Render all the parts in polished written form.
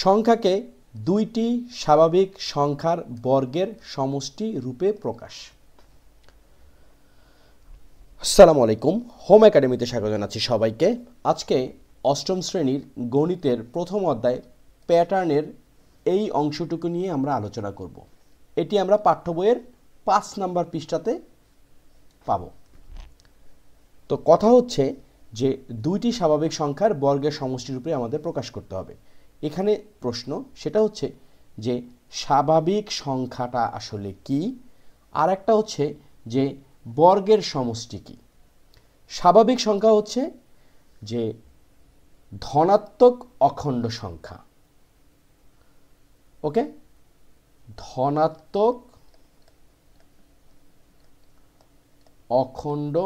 সংখ্যাকে দুইটি স্বাভাবিক সংখ্যার বর্গের সমষ্টি রূপে প্রকাশ। আসসালামু আলাইকুম, হোম একাডেমিতে স্বাগত জানাচ্ছি সবাইকে। আজকে অষ্টম শ্রেণীর গণিতের প্রথম অধ্যায় প্যাটার্নের এই অংশটুকু নিয়ে আমরা আলোচনা করব। এটি আমরা পাঠ্য বইয়ের 5 নম্বর পৃষ্ঠাতে পাব। তো কথা হচ্ছে যে দুইটি স্বাভাবিক সংখ্যার বর্গের সমষ্টি রূপে আমাদের প্রকাশ করতে হবে। এখানে প্রশ্ন সেটা হচ্ছে যে স্বাভাবিক সংখ্যাটা আসলে কি, আর একটা হচ্ছে যে বর্গের সমষ্টি কি। স্বাভাবিক সংখ্যা হচ্ছে যে ধনাত্মক অখণ্ড সংখ্যা, ওকে, ধনাত্মক অখণ্ড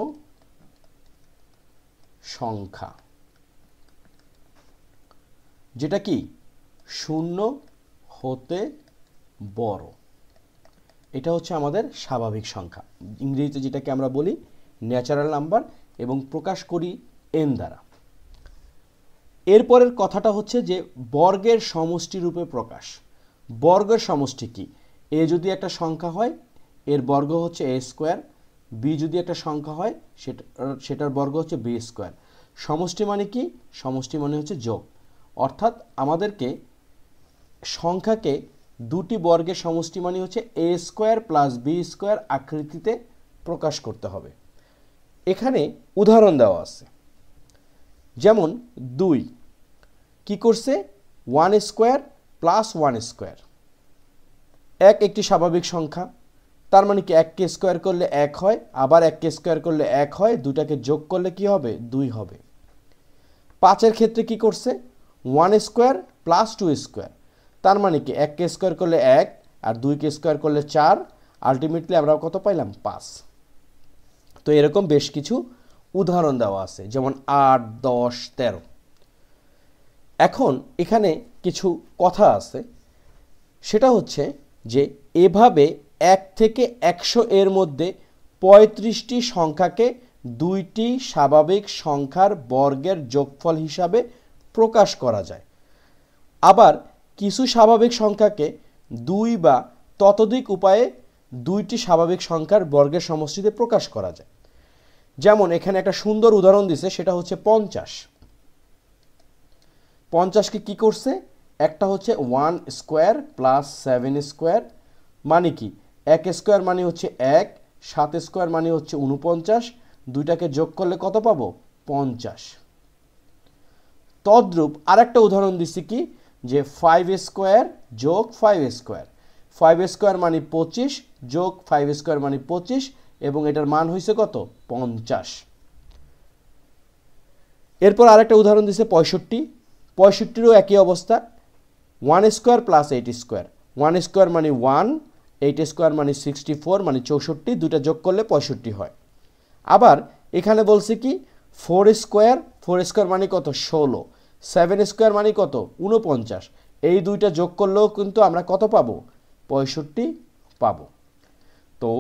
সংখ্যা, যেটা কি শূন্য হতে বড়, এটা হচ্ছে আমাদের স্বাভাবিক সংখ্যা। ইংরেজিতে যেটাকে আমরা বলি ন্যাচারাল নাম্বার এবং প্রকাশ করি n দ্বারা। এরপরের কথাটা হচ্ছে যে বর্গের সমষ্টি রূপে প্রকাশ। বর্গের সমষ্টি কি? a যদি একটা সংখ্যা হয় এর বর্গ হচ্ছে a স্কোয়ার, b যদি একটা সংখ্যা হয় সেটার বর্গ হচ্ছে b স্কোয়ার। সমষ্টি মানে কি? সমষ্টি মানে হচ্ছে যোগ। অর্থাৎ আমাদেরকে সংখ্যাকে দুটি বর্গের সমষ্টি মানে হচ্ছে a square plus b square আকৃতিতে প্রকাশ করতে হবে। এখানে উদাহরণ দেওয়া আছে, যেমন 2 কি করছে 1 স্কোয়ার প্লাস 1 স্কোয়ার। একটি স্বাভাবিক সংখ্যা, তার মানে কি 1কে স্কোয়ার করলে 1 হয়, আবার 1কে স্কোয়ার করলে 1 হয়, দুটাকে যোগ করলে কি হবে? 2 হবে। 5-এর ক্ষেত্রে কি করছে 1 স্কোয়ার প্লাস 2 স্কোয়ার, তার মানে কি 1কে স্কোয়ার করলে 1 আর 2কে স্কোয়ার করলে 4, আলটিমেটলি আমরা কত পাইলাম? 5। তো এরকম বেশ কিছু উদাহরণ দেওয়া আছে, যেমন 8, 10, 13। এখন এখানে কিছু কথা আছে, সেটা হচ্ছে যে এভাবে 1 থেকে 100 এর মধ্যে 35টি সংখ্যাকে দুইটি স্বাভাবিক সংখ্যার বর্গের যোগফল হিসাবে প্রকাশ করা যায়। আবার কিছু স্বাভাবিক সংখ্যাকে 2 বা ততোধিক উপায়ে দুইটি স্বাভাবিক সংখ্যার বর্গের সমষ্টিতে প্রকাশ করা যায়। যেমন এখানে একটা সুন্দর উদাহরণ দিছে, সেটা হচ্ছে 50। 50কে কি করছে? একটা হচ্ছে 1 স্কোয়ার প্লাস 7 স্কোয়ার, মানে কি 1 স্কোয়ার মানে হচ্ছে 1, 7 স্কোয়ার মানে হচ্ছে 49, দুইটাকে যোগ করলে কত পাবো? 50। তদ্রূপ আরেকটা উদাহরণ দিচ্ছি কি, যে 5 স্কোয়ার যোগ 5 স্কোয়ার। 5 স্কোয়ার মানে 25 যোগ 5 স্কোয়ার মানে 25, এবং এটার মান হয়েছে কত? 50। এরপর আরেকটা উদাহরণ দিচ্ছে 65। 65-রও একই অবস্থা, 1 স্কোয়ার প্লাস 8 স্কোয়ার। 1 স্কোয়ার মানে 1, 8 স্কোয়ার মানে 64, মানে 64, দুটা যোগ করলে 65 হয়। আবার এখানে বলছে কি 4 স্কোয়ার, 4 স্কোয়ার মানে কত? 16, 7 স্কোয়ার মানে কত? 49, এই দুইটা যোগ করলেও কিন্তু আমরা কত পাবো? 65 পাবো। তো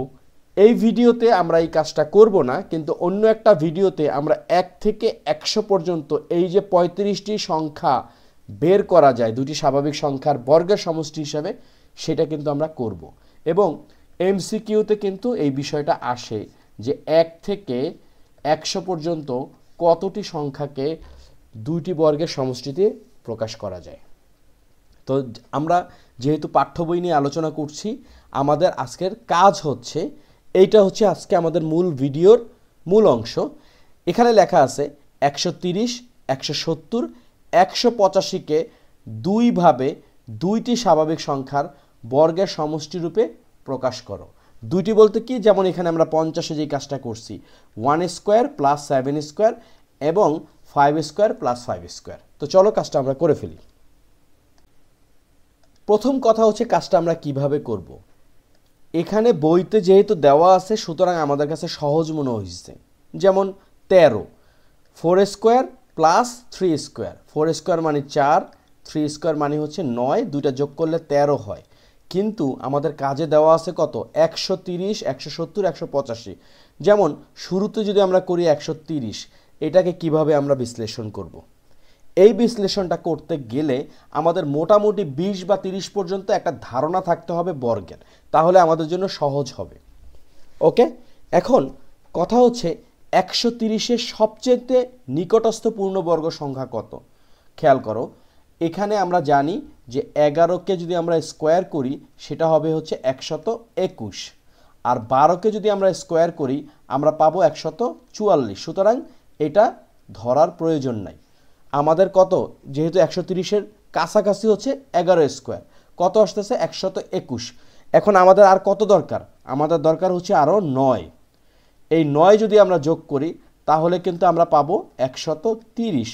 এই ভিডিওতে আমরা এই কাজটা করব না, কিন্তু অন্য একটা ভিডিওতে আমরা 1 থেকে 100 পর্যন্ত এই যে 35টি সংখ্যা বের করা যায় দুটি স্বাভাবিক সংখ্যার বর্গের সমষ্টি হিসাবে, সেটা কিন্তু আমরা করব। এবং এমসিকিউতে কিন্তু এই বিষয়টা আসে যে 1 থেকে 100 পর্যন্ত কতটি সংখ্যাকে দুইটি বর্গের সমষ্টিতে প্রকাশ করা যায়। তো আমরা যেহেতু পাঠ্য বই নিয়ে আলোচনা করছি, আমাদের আজকের কাজ হচ্ছে এইটা হচ্ছে আজকে আমাদের মূল ভিডিওর মূল অংশ। এখানে লেখা আছে 130, 170, 185কে দুইভাবে দুইটি স্বাভাবিক সংখ্যার বর্গের সমষ্টি রূপে প্রকাশ করো। দুইটি বলতে কি, যেমন এখানে আমরা 50-এ যে কাজটা করছি 1 স্কোয়ার প্লাস 7 স্কোয়ার এবং 5 স্কোয়ার প্লাস 5 স্কোয়ার। তো চলো কাজটা আমরা করে ফেলি। প্রথম কথা হচ্ছে কাজটা আমরা কিভাবে করব। এখানে বইতে যেহেতু দেওয়া আছে, সুতরাং আমাদের কাছে সহজ মনে হয়েছে। যেমন 13, 4 স্কোয়ার প্লাস 3 স্কোয়ার। 4 স্কোয়ার মানে 4, 3 স্কোয়ার মানে হচ্ছে 9, দুইটা যোগ করলে 13 হয়। কিন্তু আমাদের কাজে দেওয়া আছে কত? 130, 170, 185। যেমন শুরুতে যদি আমরা করি 130, এটাকে কিভাবে আমরা বিশ্লেষণ করব? এই বিশ্লেষণটা করতে গেলে আমাদের মোটামুটি 20 বা 30 পর্যন্ত একটা ধারণা থাকতে হবে বর্গের, তাহলে আমাদের জন্য সহজ হবে। ওকে, এখন কথা হচ্ছে 130-এর সবচেয়ে নিকটস্থ পূর্ণবর্গ সংখ্যা কত? খেয়াল করো, এখানে আমরা জানি যে 11কে যদি আমরা স্কোয়ার করি সেটা হবে হচ্ছে 121, আর 12কে যদি আমরা স্কোয়ার করি আমরা পাবো 144। সুতরাং এটা ধরার প্রয়োজন নাই। আমাদের কত, যেহেতু 130-এর কাছাকাছি হচ্ছে 11 স্কোয়ার, কত আসতেছে 121। এখন আমাদের আর কত দরকার? আমাদের দরকার হচ্ছে আরও 9। এই 9 যদি আমরা যোগ করি তাহলে কিন্তু আমরা পাবো 130।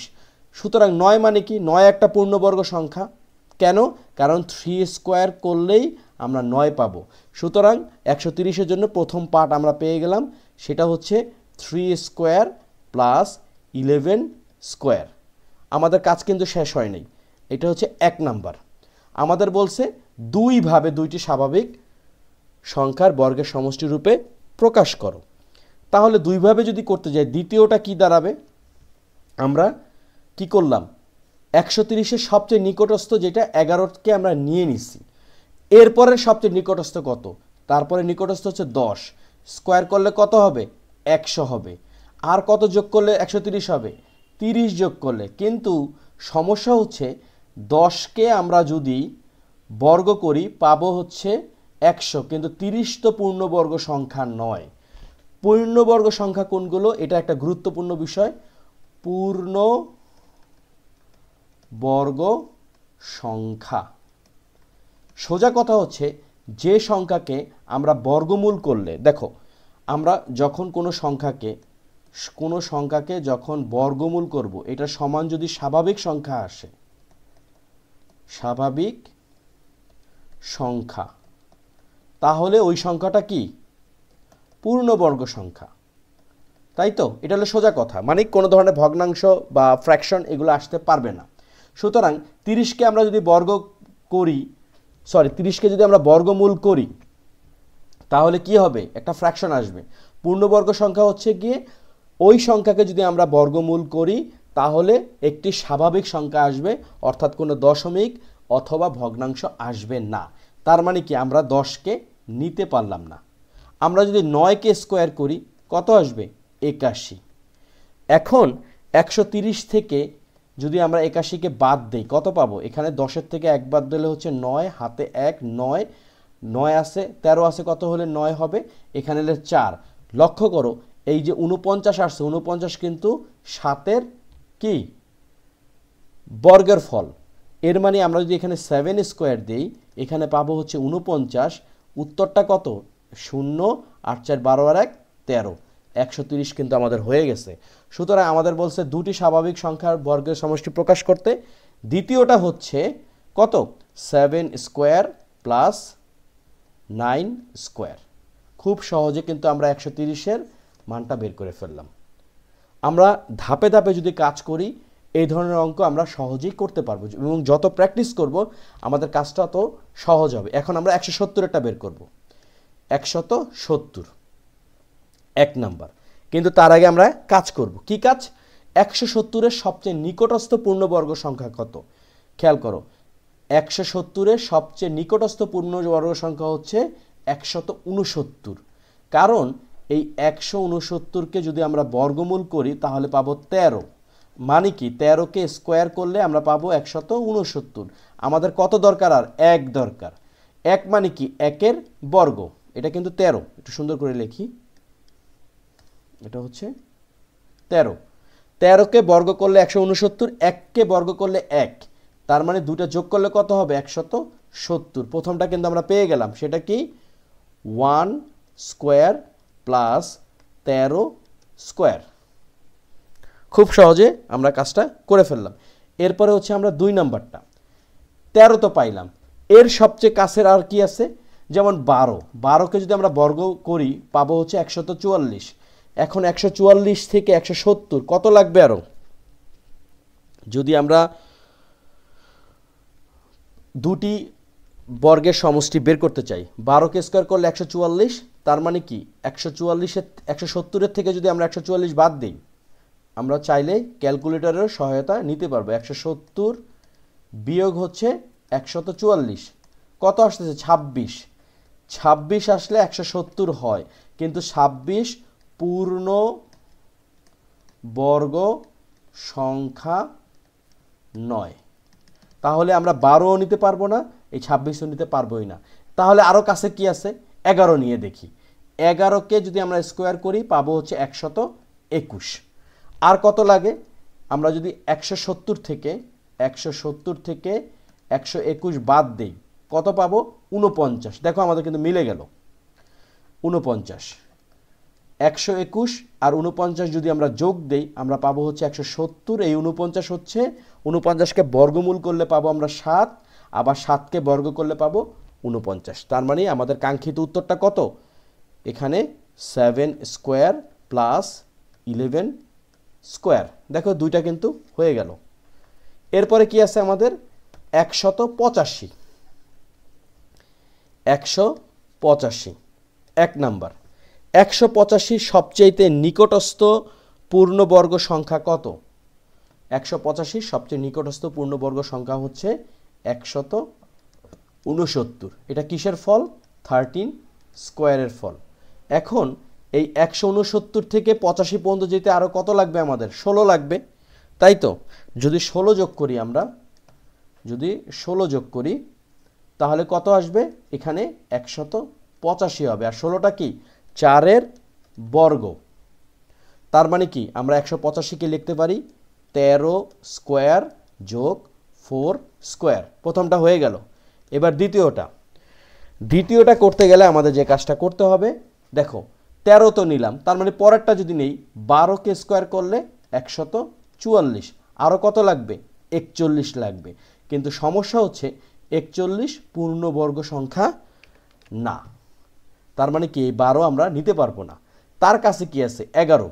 সুতরাং 9 মানে কি? 9 একটা পূর্ণবর্গ সংখ্যা। কেন? কারণ 3 স্কোয়ার করলেই আমরা 9 পাবো। সুতরাং 130-এর জন্য প্রথম পার্ট আমরা পেয়ে গেলাম, সেটা হচ্ছে 3 স্কোয়ার প্লাস 11 স্কোয়ার। আমাদের কাজ কিন্তু শেষ হয়নি, এটা হচ্ছে 1 নাম্বার। আমাদের বলছে দুইভাবে দুইটি স্বাভাবিক সংখ্যার বর্গের সমষ্টি রূপে প্রকাশ করো। তাহলে দুইভাবে যদি করতে যাই, দ্বিতীয়টা কি দাঁড়াবে? আমরা কি করলাম, 130-এর সবচেয়ে নিকটস্থ যেটা 11কে আমরা নিয়ে নিছি, এরপরের সবচেয়ে নিকটস্থ কত? তারপরে নিকটস্থ হচ্ছে 10, স্কোয়ার করলে কত হবে? 100 হবে। আর কত যোগ করলে 130 হবে? 30 যোগ করলে। কিন্তু সমস্যা হচ্ছে 10কে আমরা যদি বর্গ করি পাবো হচ্ছে 100, কিন্তু 30 তো পূর্ণবর্গ সংখ্যা নয়। পূর্ণবর্গ সংখ্যা কোনগুলো? এটা একটা গুরুত্বপূর্ণ বিষয়। পূর্ণ বর্গ সংখ্যা, সোজা কথা হচ্ছে যে সংখ্যাকে আমরা বর্গমূল করলে, দেখো আমরা যখন কোনো সংখ্যাকে যখন বর্গমূল করব, এটা সমান যদি স্বাভাবিক সংখ্যা আসে, স্বাভাবিক সংখ্যা, তাহলে ওই সংখ্যাটা কি? পূর্ণবর্গ সংখ্যা, তাই তো? এটা হলো সোজা কথা, মানে কোনো ধরনের ভগ্নাংশ বা ফ্র্যাকশন এগুলো আসতে পারবে না। সুতরাং 30কে আমরা যদি আমরা বর্গমূল করি তাহলে কি হবে? একটা ফ্র্যাকশন আসবে। পূর্ণবর্গ সংখ্যা হচ্ছে গিয়ে ওই সংখ্যাকে যদি আমরা বর্গমূল করি তাহলে একটি স্বাভাবিক সংখ্যা আসবে, অর্থাৎ কোনো দশমিক অথবা ভগ্নাংশ আসবে না। তার মানে কি? আমরা 10কে নিতে পারলাম না। আমরা যদি 9কে স্কোয়ার করি কত আসবে? 81। এখন 130 থেকে যদি আমরা 81কে বাদ দেই কত পাবো? এখানে 10-এর থেকে 1 বাদ দিলে হচ্ছে 9, হাতে 1, 9 আছে, 13 আছে, কত হলে 9 হবে? এখানে হলে 4। লক্ষ্য করো, এই যে 49 আসছে, 49 কিন্তু 7-এর কি? বর্গের ফল। এর মানে আমরা যদি এখানে 7 স্কোয়ার দিই এখানে পাবো হচ্ছে 49। উত্তরটা কত? 0, 8 4 12 আর 1 13। 130 কিন্তু আমাদের হয়ে গেছে। সুতরাং আমাদের বলছে দুটি স্বাভাবিক সংখ্যার বর্গের সমষ্টি প্রকাশ করতে। দ্বিতীয়টা হচ্ছে কত? 7 স্কোয়ার প্লাস 9 স্কোয়ার। খুব সহজে কিন্তু আমরা 130-এর মানটা বের করে ফেললাম। আমরা ধাপে ধাপে যদি কাজ করি এই ধরনের অঙ্ক আমরা সহজেই করতে পারবো, এবং যত প্র্যাকটিস করব আমাদের কাজটা তো সহজ হবে। এখন আমরা 170-এরটা বের করব। 170 1 নাম্বার। কিন্তু তার আগে আমরা কাজ করব। কি কাজ? 170-এর সবচেয়ে নিকটস্থ পূর্ণবর্গ সংখ্যা কত? খেয়াল করো, 170-এর সবচেয়ে নিকটস্থ পূর্ণবর্গ সংখ্যা হচ্ছে 169। কারণ এই 169কে যদি আমরা বর্গমূল করি তাহলে পাবো 13। মানে কি? 13কে স্কোয়ার করলে আমরা পাবো 169। আমাদের কত দরকার? আর 1 দরকার। 1 মানে কি? 1-এর বর্গ। এটা কিন্তু 13। একটু সুন্দর করে লিখি, এটা হচ্ছে 13। 13কে বর্গ করলে 169, 1কে বর্গ করলে 1। তার মানে দুটো যোগ করলে কত হবে? 170। প্রথমটা কিন্তু আমরা পেয়ে গেলাম, সেটা কি? 1 স্কোয়ার প্লাস 13 স্কোয়ার। খুব সহজে আমরা কাজটা করে ফেললাম। এরপরে হচ্ছে আমরা 2 নাম্বারটা। 13 তো পাইলাম, এর সবচেয়ে কাছের আর কি আছে? যেমন 12। 12কে যদি আমরা বর্গ করি পাবো হচ্ছে 144। এখন 144 থেকে 170 কত লাগবে আরো? যদি আমরা দুটি বর্গের সমষ্টি বের করতে চাই, 12কে স্কোয়ার করলে 144, তার মানে কি 170-এর থেকে যদি আমরা 144 বাদ দিই আমরা চাইলে ক্যালকুলেটরের সহায়তা নিতে পারবো। 170 বিয়োগ হচ্ছে 144, কত আসতেছে? 26। 26 আসলে 170 হয়, কিন্তু 26 পূর্ণ বর্গ সংখ্যা নয়। তাহলে আমরা 12ও নিতে পারবো না, এই 26ও নিতে পারবোই না। তাহলে আরও কাছে কি আছে? 11 নিয়ে দেখি। 11কে যদি আমরা স্কোয়ার করি পাবো হচ্ছে 121। আর কত লাগে? আমরা যদি 170 থেকে 121 বাদ দেই কত পাবো? 49। দেখো আমাদের কিন্তু মিলে গেল 49। 121 আর 49 যদি আমরা যোগ দেই আমরা পাবো হচ্ছে 170। এই 49 হচ্ছে 49কে বর্গমূল করলে পাবো আমরা 7, আবার 7কে বর্গ করলে পাবো 49। তার মানে আমাদের কাঙ্ক্ষিত উত্তরটা কত? এখানে 7 স্কোয়ার প্লাস 11 স্কোয়ার। দেখো দুইটা কিন্তু হয়ে গেল। এরপরে কি আছে আমাদের? 185। 185 এক নাম্বার। 185 সবচেয়ে নিকটস্থ পূর্ণবর্গ সংখ্যা কত? 185 সবচেয়ে নিকটস্থ পূর্ণবর্গ সংখ্যা হচ্ছে 169। এটা কিসের ফল? 13 স্কোয়ারের ফল। এখন এই 169 থেকে 85 পর্যন্ত যেতে আরও কত লাগবে? আমাদের 16 লাগবে, তাই তো? যদি 16 যোগ করি আমরা, যদি 16 যোগ করি তাহলে কত আসবে? এখানে 185 হবে। আর 16টা কি? 4-এর বর্গ। তার মানে কি? আমরা 185কে লিখতে পারি 13 স্কোয়ার যোগ 4 স্কোয়ার। প্রথমটা হয়ে গেল। এবার দ্বিতীয়টা করতে গেলে আমাদের যে কাজটা করতে হবে, দেখো 13 তো নিলাম, তার মানে পরেরটা যদি নেই 12কে স্কোয়ার করলে 144। আরও কত লাগবে? 41 লাগবে। কিন্তু সমস্যা হচ্ছে 41 পূর্ণবর্গ সংখ্যা না। তার মানে কি? এই 12 আমরা নিতে পারবো না। তার কাছে কি আছে? 11।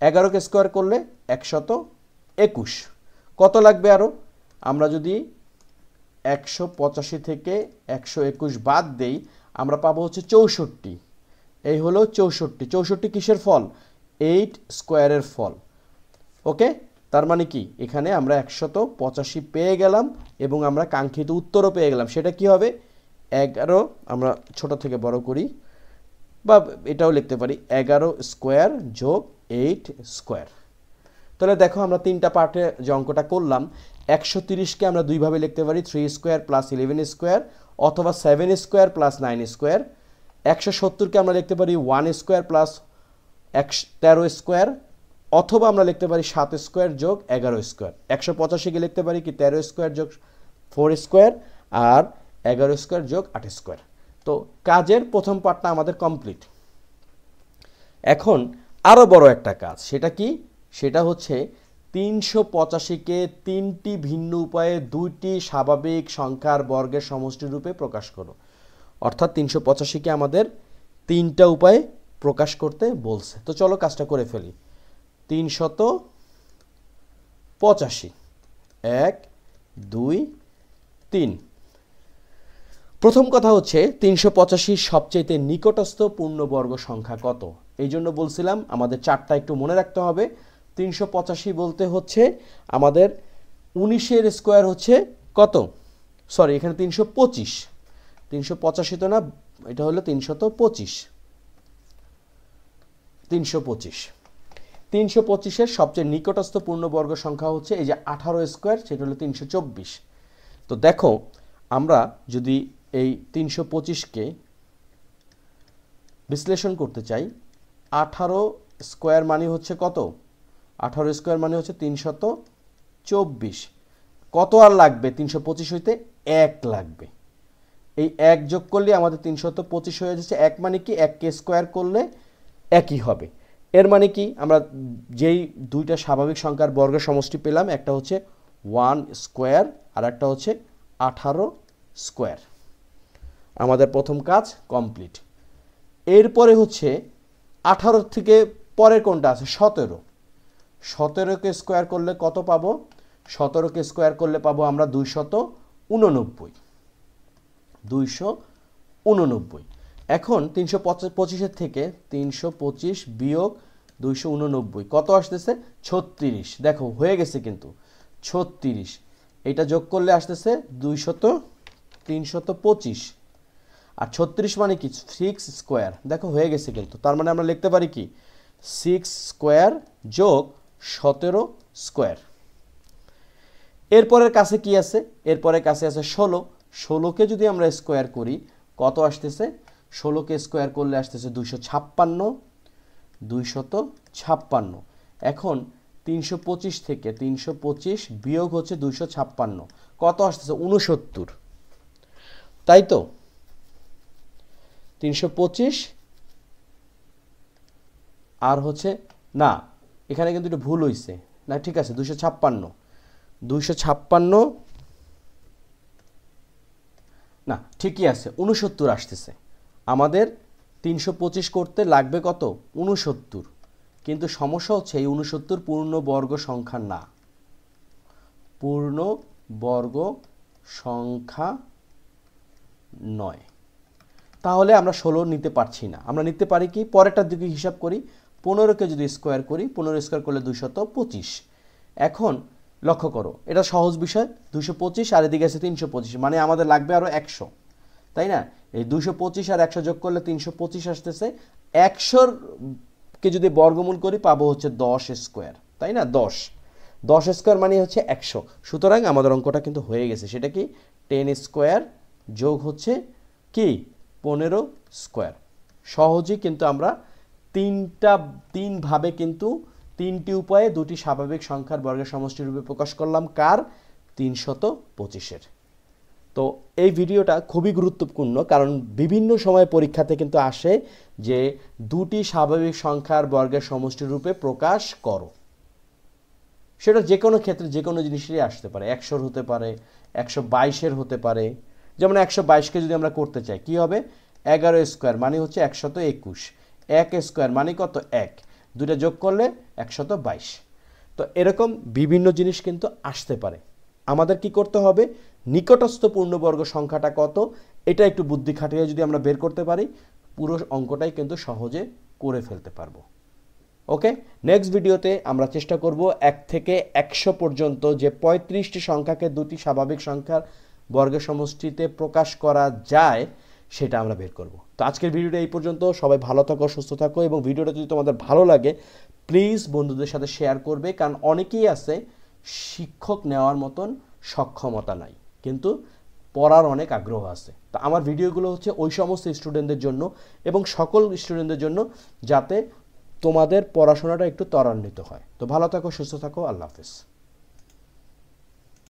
11কে স্কোয়ার করলে 121। কত লাগবে আরও? আমরা যদি 185 থেকে 121 বাদ দেই আমরা পাবো হচ্ছে 64। এই হলো 64। 64 কিসের ফল? 8 স্কোয়ারের ফল। ওকে, তার মানে কি? এখানে আমরা 185 পেয়ে গেলাম এবং আমরা কাঙ্ক্ষিত উত্তরও পেয়ে গেলাম। সেটা কি হবে? 11, আমরা ছোট থেকে বড় করি বা এটাও লিখতে পারি 11 স্কোয়ার যোগ 8 স্কোয়ার। তাহলে দেখো আমরা তিনটা পার্টে যে অঙ্কটা করলাম, 130কে আমরা দুইভাবে লিখতে পারি, 3 স্কোয়ার প্লাস 11 স্কোয়ার, অথবা 7 স্কোয়ার প্লাস 9 স্কোয়ার। 170কে আমরা লিখতে পারি 1 স্কোয়ার প্লাস 13 স্কোয়ার, অথবা আমরা লিখতে পারি 7 স্কোয়ার যোগ 11 স্কোয়ার। 185কে লিখতে পারি কি 13 স্কোয়ার যোগ 4 স্কোয়ার আর 11 স্কোয়ার যোগ 8 স্কোয়ার। তো কাজের প্রথম পার্টটা আমাদের কমপ্লিট। এখন আরও বড় একটা কাজ, সেটা কি? সেটা হচ্ছে 385কে তিনটি ভিন্ন উপায়ে দুইটি স্বাভাবিক সংখ্যার বর্গের সমষ্টি রূপে প্রকাশ করো। অর্থাৎ 385কে আমাদের তিনটা উপায়ে প্রকাশ করতে বলছে। তো চলো কাজটা করে ফেলি। 385 1 2 3। প্রথম কথা হচ্ছে 385 সবচেয়ে নিকটস্থ পূর্ণবর্গ সংখ্যা কত? এই জন্য বলছিলাম আমাদের চারটা একটু মনে রাখতে হবে। 385 বলতে হচ্ছে আমাদের 19-এর স্কোয়ার হচ্ছে কত? সরি, এখানে 325। 385 তো না, এটা হলো 325। 325-এর সবচেয়ে নিকটস্থ পূর্ণবর্গ সংখ্যা হচ্ছে এই যে 18 স্কোয়ার, সেটা হলো 324। তো দেখো আমরা যদি এই 325কে বিশ্লেষণ করতে চাই, 18 স্কোয়ার মানে হচ্ছে কত? 18 স্কোয়ার মানে হচ্ছে 324। কত আর লাগবে 325 হইতে? 1 লাগবে। এই 1 যোগ করলে আমাদের 325 হয়ে যাচ্ছে। 1 মানে কি? 1কে স্কোয়ার করলে একই হবে। এর মানে কি? আমরা যেই দুইটা স্বাভাবিক সংখ্যার বর্গের সমষ্টি পেলাম, একটা হচ্ছে 1 স্কোয়ার আর একটা হচ্ছে 18 স্কোয়ার। আমাদের প্রথম কাজ কমপ্লিট। এরপরে হচ্ছে 18 থেকে পরের কোনটা আছে? 17। 17কে স্কোয়ার করলে কত পাবো? 17কে স্কোয়ার করলে পাবো আমরা 289। 289। এখন 325-এর থেকে 325 বিয়োগ 289 কত আসতেছে 36 দেখো হয়ে গেছে কিন্তু 36 এটা যোগ করলে আসতেছে 325 আর 36 মানে কি 6 স্কোয়ার দেখো হয়ে গেছে কিন্তু তার মানে আমরা লিখতে পারি কি 6 স্কোয়ার যোগ 17 স্কোয়ার। এরপরের কাছে কি আছে এরপরের কাছে আছে 16কে যদি আমরা স্কোয়ার করি কত আসতেছে 16কে স্কোয়ার করলে আসতেছে 256 এখন 325 থেকে 325 বিয়োগ হচ্ছে 256 কত আসতেছে 69 তাই তো 325 আর হচ্ছে না এখানে কিন্তু একটু ভুল হয়েছে না ঠিক আছে 256 না ঠিকই আছে 69 আসতেছে আমাদের 325 করতে লাগবে কত 69 কিন্তু সমস্যা হচ্ছে এই 69 পূর্ণবর্গ সংখ্যা না পূর্ণবর্গ সংখ্যা নয় তাহলে আমরা 16 নিতে পারছি না আমরা নিতে পারি কি পরেরটার দিকে হিসাব করি 15কে যদি স্কোয়ার করি 15 স্কোয়ার করলে 225 এখন লক্ষ্য করো এটা সহজ বিষয় 225 আর এদিকে আছে 325 মানে আমাদের লাগবে আরো 100 তাই না এই 225 আর 100 যোগ করলে 325 আসতেছে 100 কে যদি বর্গমূল করি পাবো হচ্ছে 10 স্কোয়ার তাই না 10 স্কোয়ার মানে হচ্ছে 100 সুতরাং আমাদের অঙ্কটা কিন্তু হয়ে গেছে সেটা কি 10 স্কোয়ার যোগ হচ্ছে কি 15 স্কোয়ার সহজেই কিন্তু আমরা তিন ভাবে কিন্তু তিনটি উপায়ে দুটি স্বাভাবিক সংখ্যার বর্গের সমষ্টি রূপে প্রকাশ করলাম কার 325 তো এই ভিডিওটা খুবই গুরুত্বপূর্ণ কারণ বিভিন্ন সময় পরীক্ষাতে কিন্তু আসে যে দুটি স্বাভাবিক সংখ্যার বর্গের সমষ্টি রূপে প্রকাশ করো সেটা যে কোনো ক্ষেত্রে যে কোনো জিনিসেরই আসতে পারে 100 হতে পারে 122 হতে পারে যেমন 122কে যদি আমরা করতে চাই কি হবে 11 স্কোয়ার মানে হচ্ছে 121 1 স্কোয়ার মানে কত 1 দুইটা যোগ করলে 122 তো এরকম বিভিন্ন জিনিস কিন্তু আসতে পারে আমাদের কি করতে হবে নিকটস্থ পূর্ণবর্গ সংখ্যাটা কত এটা একটু বুদ্ধি খাটিয়ে যদি আমরা বের করতে পারি পুরো অঙ্কটাই কিন্তু সহজে করে ফেলতে পারবো ওকে নেক্সট ভিডিওতে আমরা চেষ্টা করব 1 থেকে 100 পর্যন্ত যে 35টি সংখ্যাকে দুটি স্বাভাবিক সংখ্যার বর্গের সমষ্টিতে প্রকাশ করা যায় সেটা আমরা বের করব তো আজকের ভিডিওটা এই পর্যন্ত সবাই ভালো থাকো সুস্থ থাকো এবং ভিডিওটা যদি তোমাদের ভালো লাগে প্লিজ বন্ধুদের সাথে শেয়ার করবে কারণ অনেকেই আছে শিক্ষক নেওয়ার মতন সক্ষমতা নাই কিন্তু পড়ার অনেক আগ্রহ আছে তো আমার ভিডিওগুলো হচ্ছে ওই সমস্ত স্টুডেন্টদের জন্য এবং সকল স্টুডেন্টদের জন্য যাতে তোমাদের পড়াশোনাটা একটু ত্বরান্বিত হয় তো ভালো থাকো সুস্থ থাকো আল্লাহ হাফেজ